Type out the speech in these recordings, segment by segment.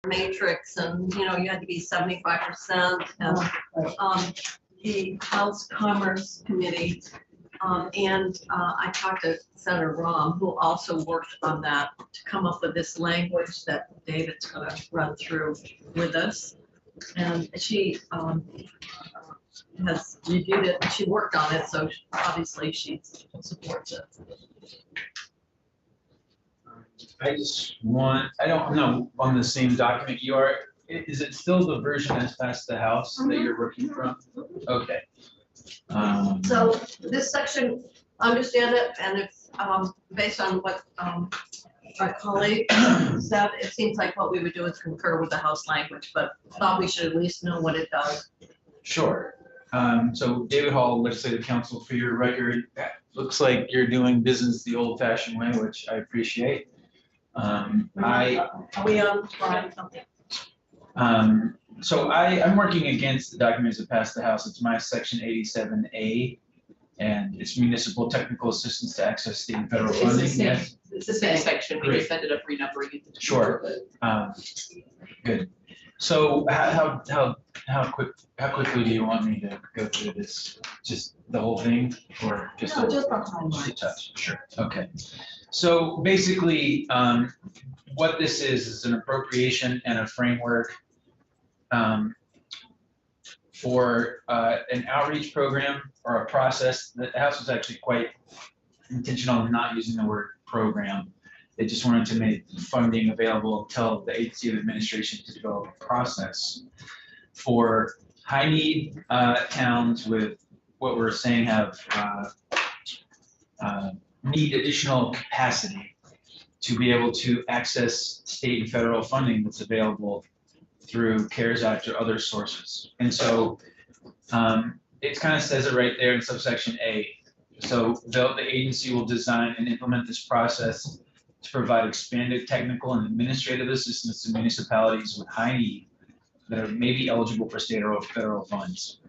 matrix, and you had to be 75%. And the House Commerce Committee, and I talked to Senator Rahm, who also worked on that, to come up with this language that David's going to run through with us. And she has reviewed it. She worked on it, so obviously she supports it. I don't know, on the same document you are, is it still the version that's passed the House that you're working from? Okay. So this section, understand it, and it's based on what our colleague said. It seems like what we would do is concur with the House language, but thought we should at least know what it does. Sure. So David Hall, Legislative Counsel, for your record, looks like you're doing business the old-fashioned way, which I appreciate. Are we on slide something? So I'm working against the documents that passed the House. It's my section 87A, and it's municipal technical assistance to access state and federal funding. Yes. It's the same section. We just ended up renumbering it. Sure. Good. So how quickly do you want me to go through this? Just the whole thing, or just No, a, just the highlights. touch? Sure. Okay. So basically, what this is an appropriation and a framework for an outreach program or a process. The House was actually quite intentional in not using the word program. They just wanted to make funding available, tell the agency of administration to develop a process for high need towns with what we're saying have need additional capacity to be able to access state and federal funding that's available through CARES Act or other sources. And so it kind of says it right there in subsection A. So the agency will design and implement this process to provide expanded technical and administrative assistance to municipalities with high need that may be eligible for state or federal funds.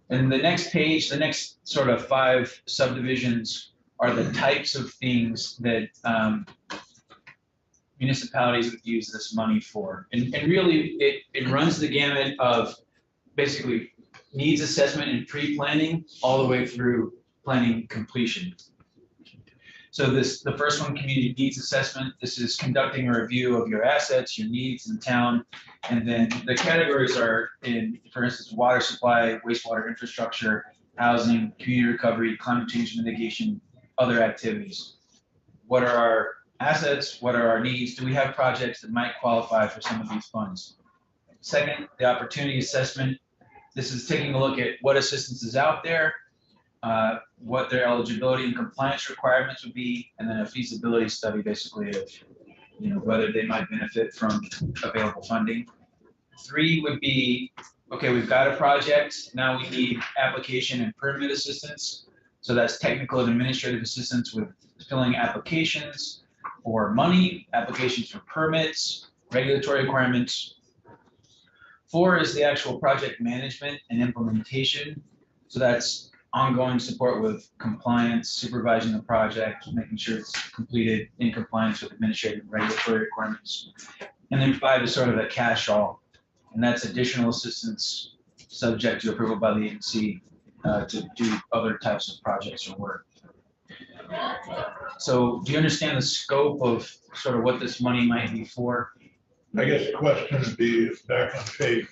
And the next page, the next sort of 5 subdivisions are the types of things that municipalities would use this money for. And really, it runs the gamut of basically needs assessment and pre-planning all the way through planning completion. So the first one, community needs assessment. This is conducting a review of your assets, your needs in town. And then the categories are in, for instance, water supply, wastewater infrastructure, housing, community recovery, climate change mitigation, other activities. What are our assets? What are our needs? Do we have projects that might qualify for some of these funds? Second, the opportunity assessment. This is taking a look at what assistance is out there, what their eligibility and compliance requirements would be, and then a feasibility study basically of whether they might benefit from available funding. 3 would be, okay, we've got a project, now we need application and permit assistance. So that's technical and administrative assistance with filling applications for money, applications for permits, regulatory requirements. 4 is the actual project management and implementation. So that's ongoing support with compliance, supervising the project, making sure it's completed in compliance with administrative and regulatory requirements. And then 5 is sort of a catch-all, and that's additional assistance subject to approval by the agency to do other types of projects or work. So do you understand the scope of sort of what this money might be for? I guess the question would be back on page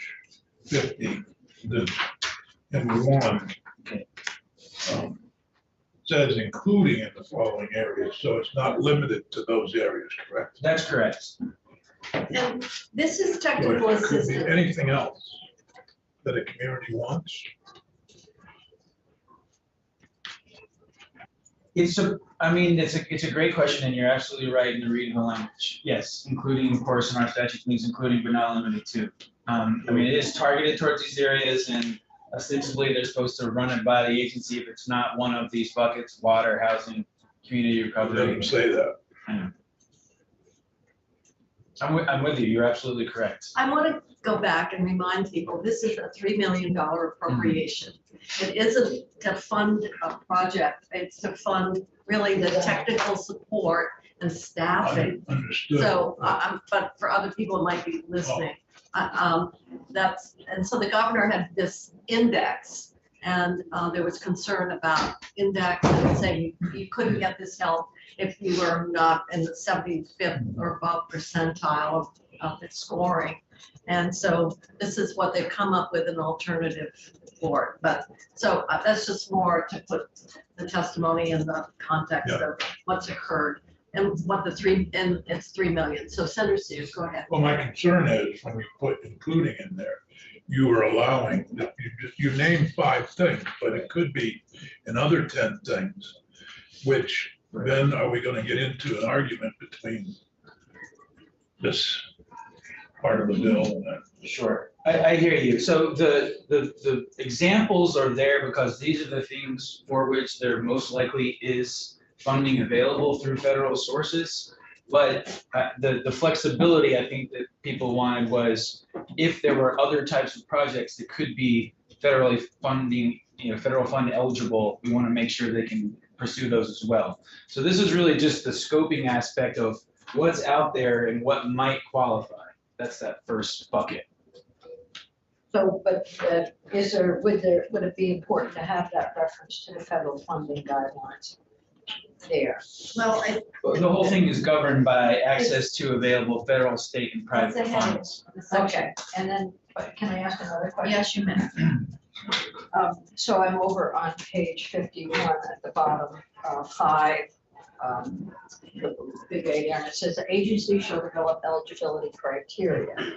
50, and 1. Okay. Says including in the following areas, so it's not limited to those areas, correct? That's correct. And this is So technical it could be assistance. anything else that a community wants. It's a great question, and you're absolutely right in the reading of the language. Yes, including, of course, in our statute means including, but not limited to. It is targeted towards these areas, and ostensibly they're supposed to run it by the agency if it's not one of these buckets: water, housing, community It recovery. doesn't say that. I'm with you. You're absolutely correct. I want to go back and remind people, this is a $3 million appropriation. It isn't to fund a project, it's to fund really the technical support and staffing. Understood. So, but for other people, it might be listening. And so the governor had this index, and there was concern about index and saying you couldn't get this help if you were not in the 75th or above percentile of the scoring. And so this is what they've come up with, an alternative for it. But so that's just more to put the testimony in the context of what's occurred and what it's 3 million. So Senator Steve, go ahead. Well, my concern is when we put including in there, you are allowing, you named 5 things, but it could be another 10 things, which then are we going to get into an argument between this part of the bill and that? Sure, I hear you. So the examples are there because these are the things for which there most likely is funding available through federal sources. But the flexibility I think that people wanted was if there were other types of projects that could be federally funding, federal fund eligible, we want to make sure they can pursue those as well. So this is really just the scoping aspect of what's out there and what might qualify. That's that first bucket. So, but would it be important to have that reference to the federal funding guidelines there? Well, The whole thing is governed by access to available federal, state, and private That's ahead. funds. Okay, and then, can I ask another question? Yes, you may. So I'm over on page 51 at the bottom, 5, the big A there, and it says the agency shall develop eligibility criteria.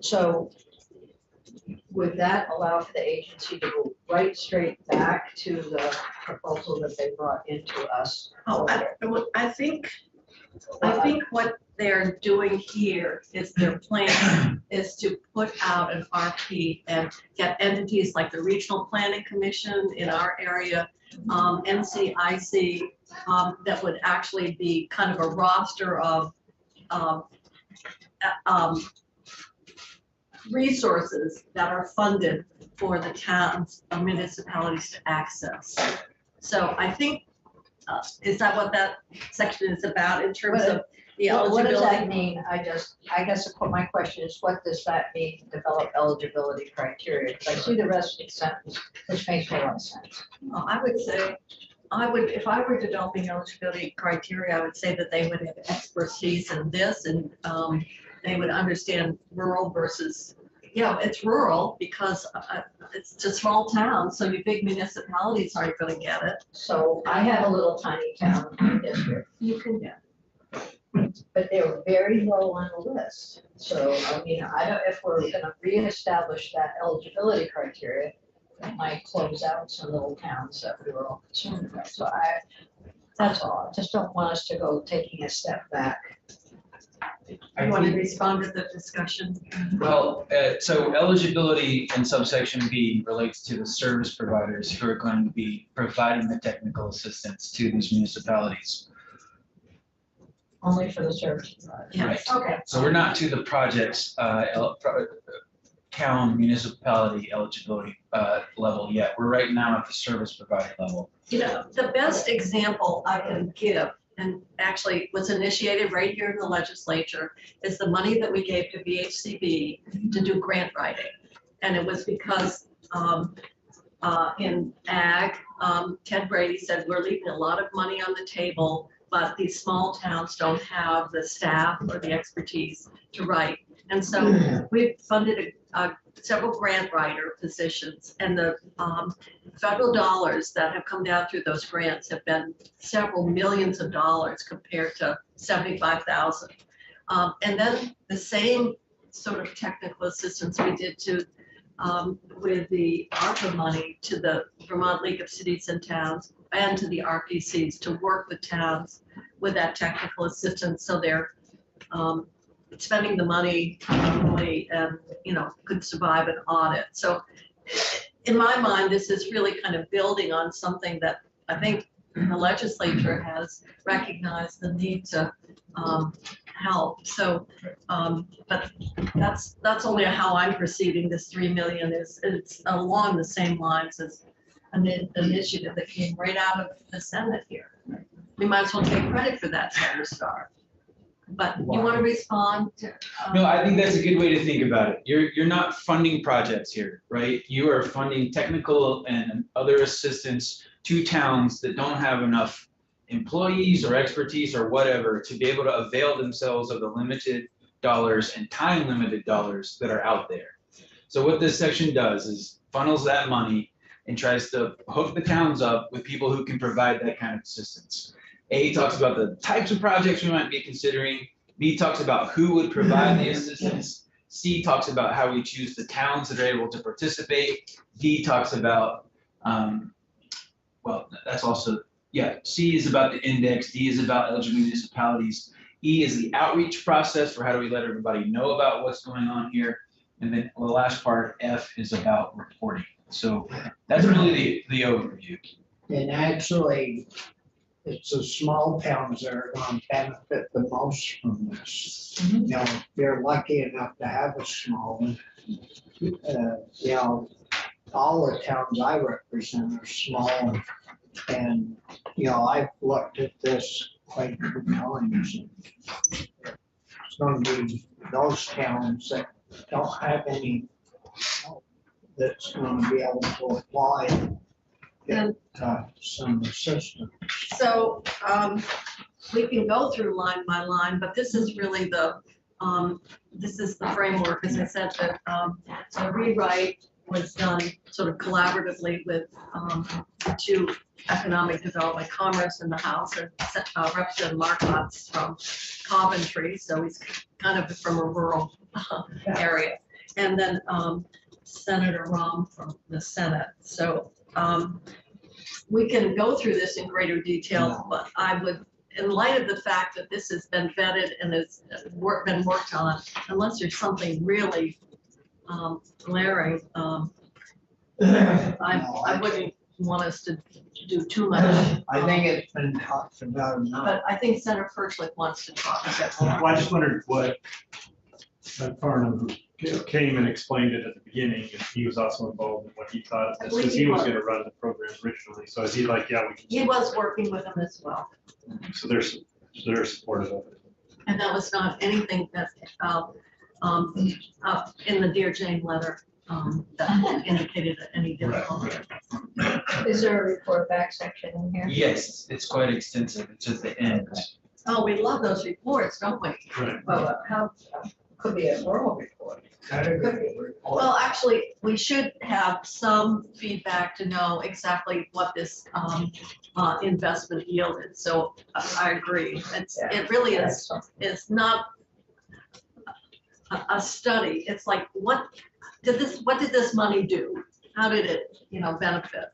So would that allow for the agency to go right straight back to the proposal that they brought into us? Oh, I think what they're doing here is their plan is to put out an RP and get entities like the Regional Planning Commission in our area, NCIC, that would actually be kind of a roster of resources that are funded for the towns or municipalities to access. So I think, is that what that section is about in terms of the What does that eligibility? mean? I guess my question is, what does that mean, develop eligibility criteria? Because I see the rest of the sentence, which makes a lot of sense. I would say, if I were developing eligibility criteria, I would say that they would have expertise in this and they would understand rural versus, it's rural because it's a small town, so your big municipalities aren't gonna get it. So I have a little tiny town in my district, You can get. but they were very low on the list. So, I mean, I don't, if we're gonna reestablish that eligibility criteria, that might close out some little towns that we were all concerned about. So that's all. I just don't want us to go taking a step back. You want to respond to the discussion? Well, so eligibility in subsection B relates to the service providers who are going to be providing the technical assistance to these municipalities. Only for the service providers. Yes. Okay. So we're not to the project's town municipality eligibility level yet. We're right now at the service provider level. The best example I can give, and actually was initiated right here in the legislature, is the money that we gave to VHCB to do grant writing. And it was because in ag, Ted Brady said, we're leaving a lot of money on the table, but these small towns don't have the staff or the expertise to write. And so we've funded several grant writer positions, and the federal dollars that have come down through those grants have been several millions of dollars compared to 75,000. And then the same sort of technical assistance we did to with the ARPA money to the Vermont League of Cities and Towns and to the RPCs to work with towns with that technical assistance, so they're spending the money properly and could survive an audit. So in my mind, this is really kind of building on something that I think the legislature has recognized the need to help. So, but that's only how I'm perceiving this 3 million. It's along the same lines as an initiative that came right out of the Senate here. we might as well take credit for that Center Star. But you want to respond to? No, I think that's a good way to think about it. You're not funding projects here, right? You are funding technical and other assistance to towns that don't have enough employees or expertise or whatever to be able to avail themselves of the limited dollars and time limited dollars that are out there. So what this section does is funnels that money and tries to hook the towns up with people who can provide that kind of assistance. A talks about the types of projects we might be considering. B talks about who would provide the assistance. C talks about how we choose the towns that are able to participate. D talks about, well, that's also, yeah, C is about the index. D is about eligible municipalities. E is the outreach process for how do we let everybody know about what's going on here. And then the last part, F, is about reporting. So that's really the overview. And actually, it's the small towns that are going to benefit the most from this. You know, if you're lucky enough to have a small one. You know, all the towns I represent are small. And, you know, I've looked at this quite a few times. It's going to be those towns that don't have any help that's going to be able to apply. And Some assistance. so we can go through line by line, but this is really this is the framework, as I said, that the rewrite was done sort of collaboratively with two economic development, commerce in the House, and Representative Markot's from Coventry, so he's kind of from a rural area, and then Senator Rahm from the Senate. So we can go through this in greater detail, but I would, in light of the fact that this has been vetted and has been worked on, unless there's something really glaring, I wouldn't want us to do too much. I think it's been talked about enough. But I think Senator Perchlik wants to talk a bit more. Well, I just wondered what Farnham came and explained it at the beginning, and he was also involved in what he thought of I this, believe because he he was was. gonna run the program originally, so is he like, yeah, we can. He was working with him as well, So they're supportive of it. and that was not anything that in the Dear Jane letter that indicated any difficulty. Is there a report back section in here? Yes, it's quite extensive. It's at the end. Oh, we love those reports, don't we? Right. Well, how, could be a oral report. Well, actually, we should have some feedback to know exactly what this investment yielded. So I agree. It really is, it's not a study. It's like, what did this money do? How did it, benefit?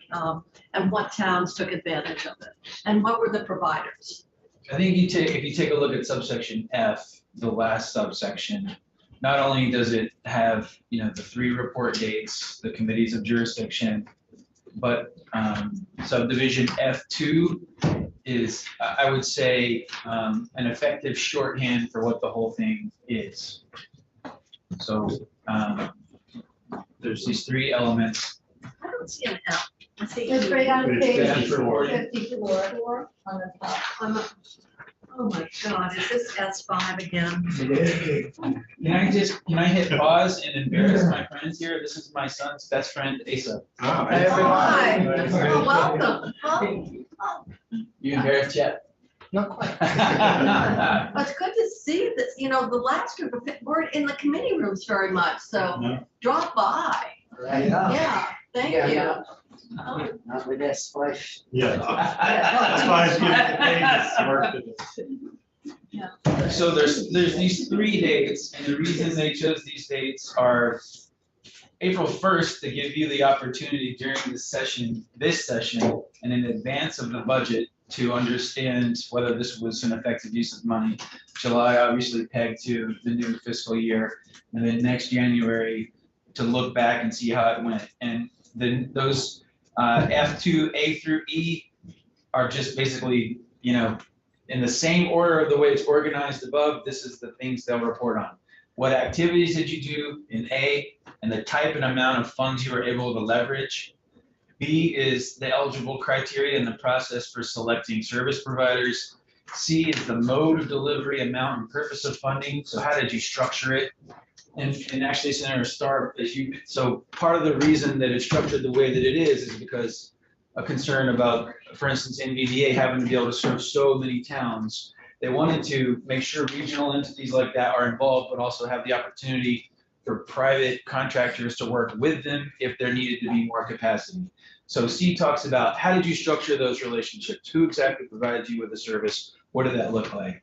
And what towns took advantage of it? And what were the providers? I think if you take a look at subsection F, the last subsection, not only does it have, the 3 report dates, the committees of jurisdiction, but subdivision F2 is, I would say, an effective shorthand for what the whole thing is. So there's these 3 elements. I don't see an F. I see. It's right on But it's page 54. 54 on the top. Oh my God, is this S5 again? Can I hit pause and embarrass my friends here? This is my son's best friend, Asa. Hi, oh, welcome. Oh, You embarrassed yet? Not quite. but it's good to see that, the last group of, we're in the committee rooms very much, so drop by. Right. Yeah, thank you. Yeah. Oh, Not with this flesh. Yeah. That's why I was giving the pages. So there's these 3 dates, and the reason they chose these dates are April 1st to give you the opportunity during this session, and in advance of the budget to understand whether this was an effective use of money. July obviously pegged to the new fiscal year, and then next January to look back and see how it went. And then those F2, A through E are just basically, in the same order of the way it's organized above, this is the things they'll report on. What activities did you do in A, and the type and amount of funds you were able to leverage. B is the eligible criteria and the process for selecting service providers. C is the mode of delivery, amount, and purpose of funding. So how did you structure it? And actually, Senator Starr, so part of the reason that it's structured the way that it is because a concern about, for instance, NVDA having to be able to serve so many towns. They wanted to make sure regional entities like that are involved, but also have the opportunity for private contractors to work with them if there needed to be more capacity. So C talks about how did you structure those relationships? Who exactly provided you with the service? What did that look like?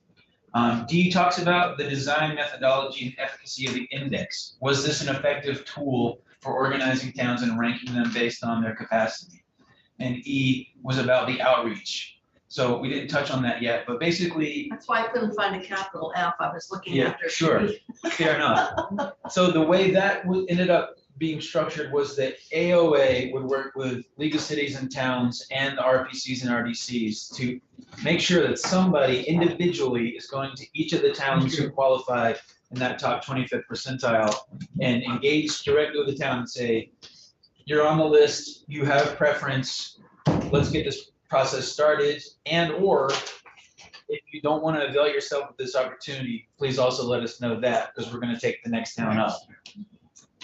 D talks about the design methodology and efficacy of the index. Was this an effective tool for organizing towns and ranking them based on their capacity? And E was about the outreach. So we didn't touch on that yet, but basically. That's why I couldn't find a capital F. I was looking after. Sure, fair enough. So the way that ended up being structured was that AOA would work with League of Cities and Towns and the RPCs and RDCs to make sure that somebody individually is going to each of the towns who qualify in that top 25th percentile and engage directly with the town and say, you're on the list, you have preference, let's get this process started, and or if you don't want to avail yourself of this opportunity, please also let us know that because we're going to take the next town up.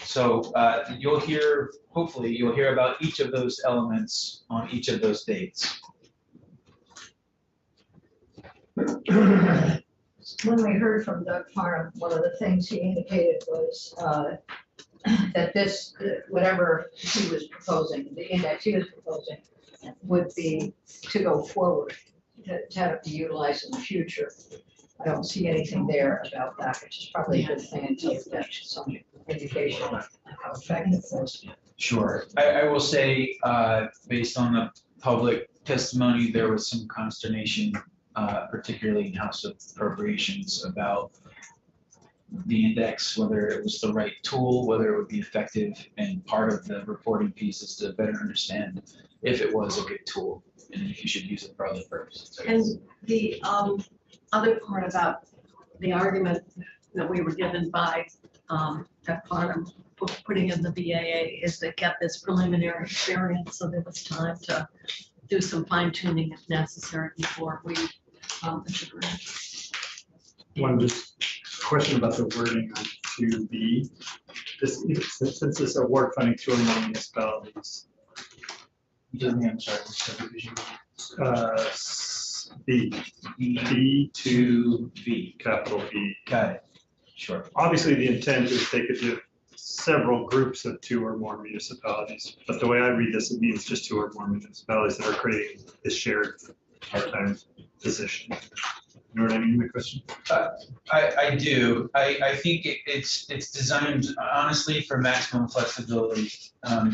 So you'll hear, hopefully you'll hear about each of those elements on each of those dates. When we heard from Doug Farnham, one of the things he indicated was that this, whatever he was proposing, the index he was proposing, would be to go forward, to have it be utilized in the future. I don't see anything there about that, which is probably a good thing until you get some indication of how effective it was. Sure. I will say, based on the public testimony, there was some consternation, particularly in House of Appropriations, about the index, whether it was the right tool, whether it would be effective, and part of the reporting piece is to better understand if it was a good tool and if you should use it for other purposes. And the other part about the argument that we were given by that part of putting in the BAA is to get this preliminary experience, so there was time to do some fine tuning if necessary before we agree. One just question about the wording on 2B. Since this award funding to more municipalities, I'm sorry, subdivision. B to V. capital B. Got it. Sure. Obviously, the intent is they could do several groups of 2 or more municipalities, but the way I read this, it means just 2 or more municipalities that are creating this shared part-time position. You know what I mean, the question? I do. I think it's designed honestly for maximum flexibility.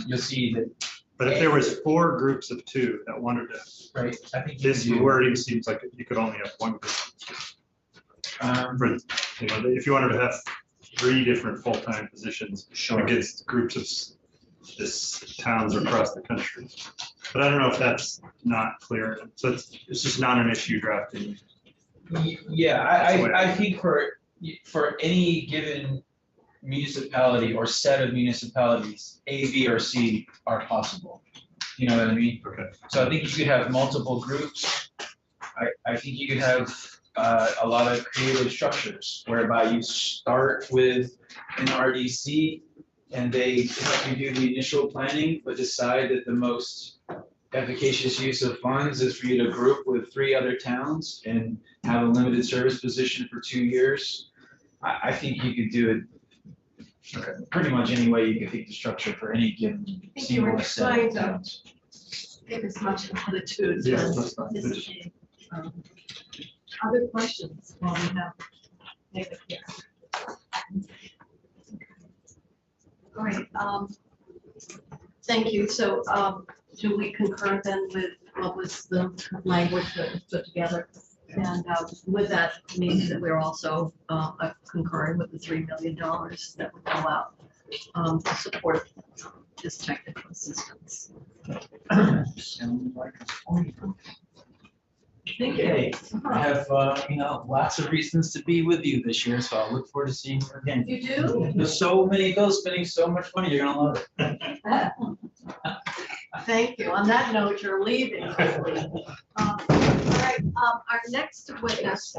You'll see that. But if there was 4 groups of 2 that wanted to, Right. I think this wording seems like you could only have 1 group. For, you know, if you wanted to have 3 different full-time positions Sure. against groups of this towns across the country. But I don't know if that's not clear. So it's just not an issue drafting. Yeah, I think for any given municipality or set of municipalities, A, B, or C are possible. You know what I mean? Okay. So I think you could have multiple groups. I think you could have a lot of creative structures whereby you start with an RDC and they help you do the initial planning, but decide that the most efficacious use of funds is for you to group with 3 other towns and have a limited service position for 2 years. I think you could do it pretty much any way you could think the structure for any given single set of towns. Give as much latitude. Yeah, as that's fine. this is, other questions while we have David here? All right, thank you. So do we concur then with what was the language that was put together? And with that means that we're also concurring with the $3 million that would go out to support this technical assistance. Sounds like a point. Okay, I have lots of reasons to be with you this year, so I'll look forward to seeing you again. You do? There's so many of those, spending so much money, you're gonna love it. Thank you. On that note, you're leaving. All right, our next witness